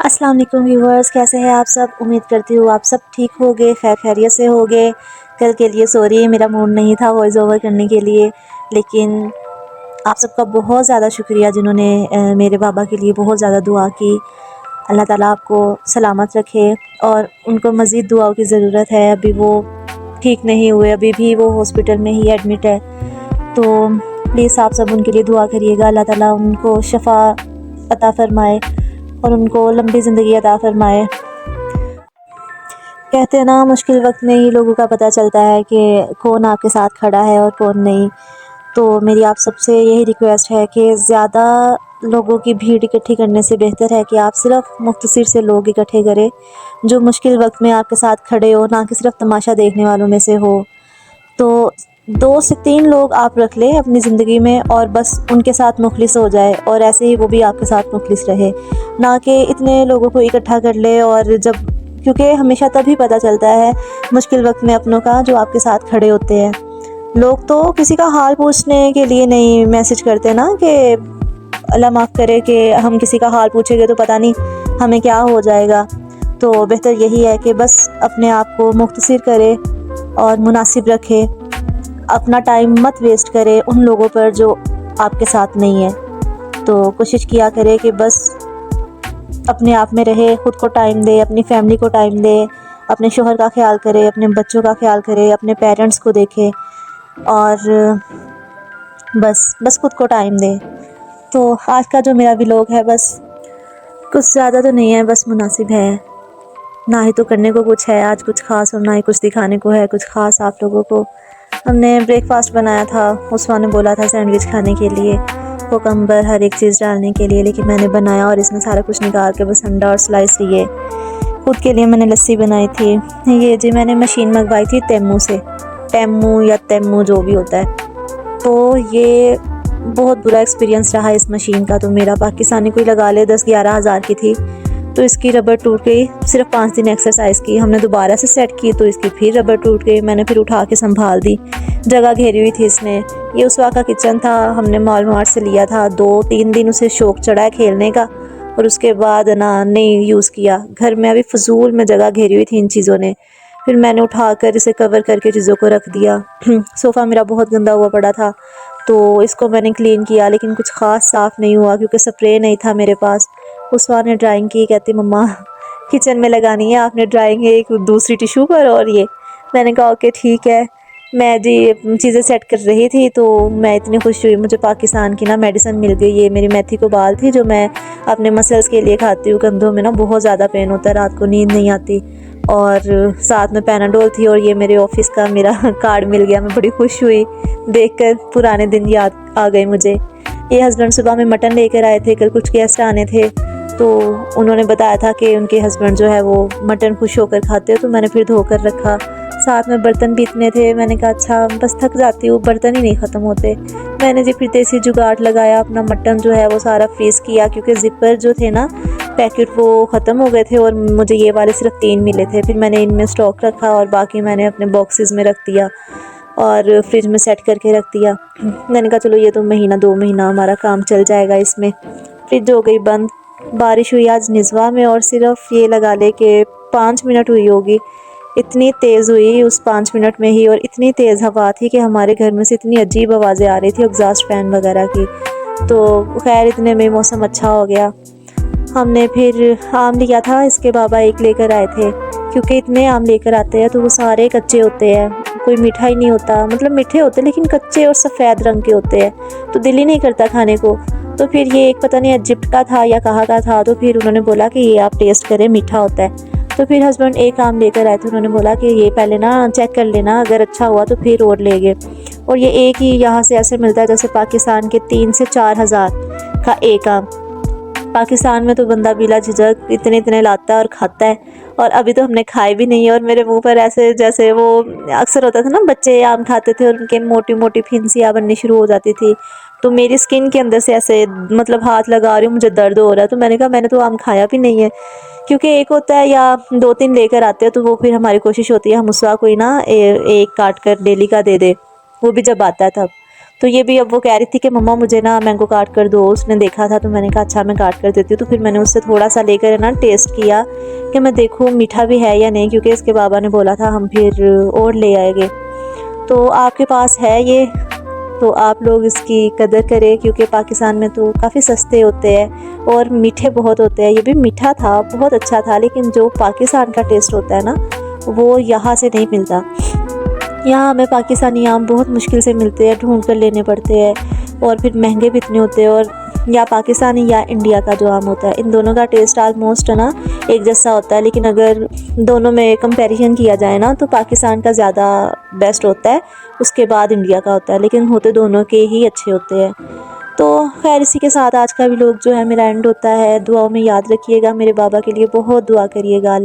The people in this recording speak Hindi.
अस्सलाम वालेकुम व्यूवर्स, कैसे हैं आप सब। उम्मीद करती हूँ आप सब ठीक होगे, खैर खैरियत से होगे। कल के लिए सॉरी, मेरा मूड नहीं था वॉइस ओवर करने के लिए, लेकिन आप सबका बहुत ज़्यादा शुक्रिया जिन्होंने मेरे बाबा के लिए बहुत ज़्यादा दुआ की। अल्लाह ताला आपको सलामत रखे और उनको मज़ीद दुआओं की ज़रूरत है। अभी वो ठीक नहीं हुए, अभी भी वो हॉस्पिटल में ही एडमिट है, तो प्लीज़ आप सब उनके लिए दुआ करिएगा। अल्लाह ताला उनको शफ़ा अता फ़रमाए और उनको लंबी ज़िंदगी अता फ़रमाए। कहते हैं ना, मुश्किल वक्त में ही लोगों का पता चलता है कि कौन आपके साथ खड़ा है और कौन नहीं। तो मेरी आप सबसे यही रिक्वेस्ट है कि ज़्यादा लोगों की भीड़ इकट्ठी करने से बेहतर है कि आप सिर्फ मुख्तसर से लोग इकट्ठे करें जो मुश्किल वक्त में आपके साथ खड़े हो, ना कि सिर्फ तमाशा देखने वालों में से हो। तो 2 से 3 लोग आप रख लें अपनी ज़िंदगी में और बस उनके साथ मुखलिस हो जाए, और ऐसे ही वो भी आपके साथ मुखलिस रहे, ना कि इतने लोगों को इकट्ठा कर ले। और जब, क्योंकि हमेशा तभी पता चलता है मुश्किल वक्त में अपनों का जो आपके साथ खड़े होते हैं। लोग तो किसी का हाल पूछने के लिए नहीं मैसेज करते ना, कि अल्लाह माफ़ करे कि हम किसी का हाल पूछेंगे तो पता नहीं हमें क्या हो जाएगा। तो बेहतर यही है कि बस अपने आप को मुख्तसर करें और मुनासिब रखें। अपना टाइम मत वेस्ट करें उन लोगों पर जो आपके साथ नहीं है। तो कोशिश किया करें कि बस अपने आप में रहे, ख़ुद को टाइम दे, अपनी फैमिली को टाइम दे, अपने शोहर का ख्याल करे, अपने बच्चों का ख्याल करे, अपने पेरेंट्स को देखे और बस ख़ुद को टाइम दे। तो आज का जो मेरा व्लॉग है, बस कुछ ज़्यादा तो नहीं है, बस मुनासिब है। ना ही तो करने को कुछ है आज कुछ ख़ास, और ना ही कुछ दिखाने को है कुछ ख़ास आप लोगों को। हमने ब्रेकफास्ट बनाया था, उस्मा ने बोला था सैंडविच खाने के लिए, कोकम्बर हर एक चीज़ डालने के लिए, लेकिन मैंने बनाया और इसमें सारा कुछ निकाल के बस अंडा और स्लाइस लिए। खुद के लिए मैंने लस्सी बनाई थी। ये जी मैंने मशीन मंगवाई थी तेमू से, टेमू या तेमू जो भी होता है। तो ये बहुत बुरा एक्सपीरियंस रहा इस मशीन का। तो मेरा पाकिस्तानी कोई लगा ले 10-11 हज़ार की थी, तो इसकी रबर टूट गई। सिर्फ 5 दिन एक्सरसाइज की, हमने दोबारा से सेट की तो इसकी फिर रबर टूट गई। मैंने फिर उठा के संभाल दी, जगह घेरी हुई थी इसने। ये उस वक्त का किचन था, हमने मॉल मार्ट से लिया था। 2-3 दिन उसे शौक चढ़ा है खेलने का, और उसके बाद ना नहीं यूज़ किया। घर में अभी फजूल में जगह घेरी हुई थी इन चीज़ों ने। फिर मैंने उठाकर इसे कवर करके चीज़ों को रख दिया। सोफ़ा मेरा बहुत गंदा हुआ पड़ा था, तो इसको मैंने क्लीन किया, लेकिन कुछ ख़ास साफ़ नहीं हुआ क्योंकि स्प्रे नहीं था मेरे पास। उसवा ने ड्राइंग की, कहती मम्मा किचन में लगानी है आपने ड्राइंग, एक दूसरी टिशू पर और ये। मैंने कहा ओके ठीक है। मैं जी चीज़ें सेट कर रही थी, तो मैं इतनी खुश हुई, मुझे पाकिस्तान की ना मेडिसिन मिल गई। ये मेरी मेथी को बाल थी जो मैं अपने मसल्स के लिए खाती हूँ, कंधों में ना बहुत ज़्यादा पेन होता है, रात को नींद नहीं आती। और साथ में पैनाडोल थी, और ये मेरे ऑफिस का मेरा कार्ड मिल गया। मैं बड़ी खुश हुई देखकर, पुराने दिन याद आ गए मुझे। ये हस्बैंड सुबह में मटन लेकर आए थे, कल कुछ गेस्ट आने थे, तो उन्होंने बताया था कि उनके हस्बैंड जो है वो मटन खुश होकर खाते हो, तो मैंने फिर धोकर रखा। साथ में बर्तन भी इतने थे, मैंने कहा अच्छा बस थक जाती हूँ, बर्तन ही नहीं ख़त्म होते। मैंने जी फिर देसी जुगाड़ लगाया, अपना मटन जो है वो सारा फ्रीज़ किया, क्योंकि ज़िपर जो थे ना पैकेट वो ख़त्म हो गए थे और मुझे ये वाले सिर्फ 3 मिले थे। फिर मैंने इनमें स्टॉक रखा और बाकी मैंने अपने बॉक्सेस में रख दिया और फ्रिज में सेट करके रख दिया। मैंने कहा चलो ये तो महीना 2 महीना हमारा काम चल जाएगा इसमें। फ्रिज हो गई बंद। बारिश हुई आज निज़वा में, और सिर्फ ये लगा ले कि 5 मिनट हुई होगी, इतनी तेज़ हुई उस 5 मिनट में ही, और इतनी तेज़ हवा थी कि हमारे घर में से इतनी अजीब आवाज़ें आ रही थी एग्जॉस्ट फैन वगैरह की। तो खैर इतने में मौसम अच्छा हो गया। हमने फिर आम लिया था, इसके बाबा एक लेकर आए थे, क्योंकि इतने आम लेकर आते हैं तो वो सारे कच्चे होते हैं, कोई मीठा ही नहीं होता। मतलब मीठे होते लेकिन कच्चे और सफ़ेद रंग के होते हैं, तो दिल ही नहीं करता खाने को। तो फिर ये एक पता नहीं इजिप्ट का था या कहाँ का था, तो फिर उन्होंने बोला कि ये आप टेस्ट करें, मीठा होता है। तो फिर हस्बैंड एक आम लेकर आए थे, उन्होंने बोला कि ये पहले ना चेक कर लेना, अगर अच्छा हुआ तो फिर और लेंगे। और ये एक ही यहाँ से ऐसे मिलता है जैसे पाकिस्तान के 3 से 4 हज़ार का एक आम। पाकिस्तान में तो बंदा बिला झिझक इतने इतने लाता है और खाता है, और अभी तो हमने खाए भी नहीं है। और मेरे मुंह पर ऐसे जैसे वो अक्सर होता था ना, बच्चे आम खाते थे और उनके मोटी मोटी फिंसियाँ बननी शुरू हो जाती थी, तो मेरी स्किन के अंदर से ऐसे मतलब हाथ लगा रही हूँ, मुझे दर्द हो रहा है। तो मैंने कहा मैंने तो आम खाया भी नहीं है, क्योंकि एक होता है या 2-3 लेकर आते हैं, तो वो फिर हमारी कोशिश होती है हम उसका कोई ना एक काट कर डेली का दे दे, वो भी जब आता है तब। तो ये भी अब वो कह रही थी कि मम्मा मुझे ना मैंगो काट कर दो। उसने देखा था तो मैंने कहा अच्छा मैं काट कर देती हूँ। तो फिर मैंने उससे थोड़ा सा लेकर ना टेस्ट किया कि मैं देखूँ मीठा भी है या नहीं, क्योंकि इसके बाबा ने बोला था हम फिर और ले आएंगे। तो आपके पास है ये तो आप लोग इसकी कदर करें, क्योंकि पाकिस्तान में तो काफ़ी सस्ते होते हैं और मीठे बहुत होते हैं। ये भी मीठा था, बहुत अच्छा था, लेकिन जो पाकिस्तान का टेस्ट होता है ना वो यहाँ से नहीं मिलता। यहाँ हमें पाकिस्तानी आम बहुत मुश्किल से मिलते हैं, ढूंढ कर लेने पड़ते हैं और फिर महंगे भी इतने होते हैं। और या पाकिस्तानी या इंडिया का जो आम होता है, इन दोनों का टेस्ट आलमोस्ट ना एक जैसा होता है, लेकिन अगर दोनों में कंपैरिजन किया जाए ना तो पाकिस्तान का ज़्यादा बेस्ट होता है, उसके बाद इंडिया का होता है, लेकिन होते दोनों के ही अच्छे होते हैं। तो खैर इसी के साथ आज का व्लॉग जो है मेरा एंड होता है। दुआओं में याद रखिएगा, मेरे बाबा के लिए बहुत दुआ करिएगा।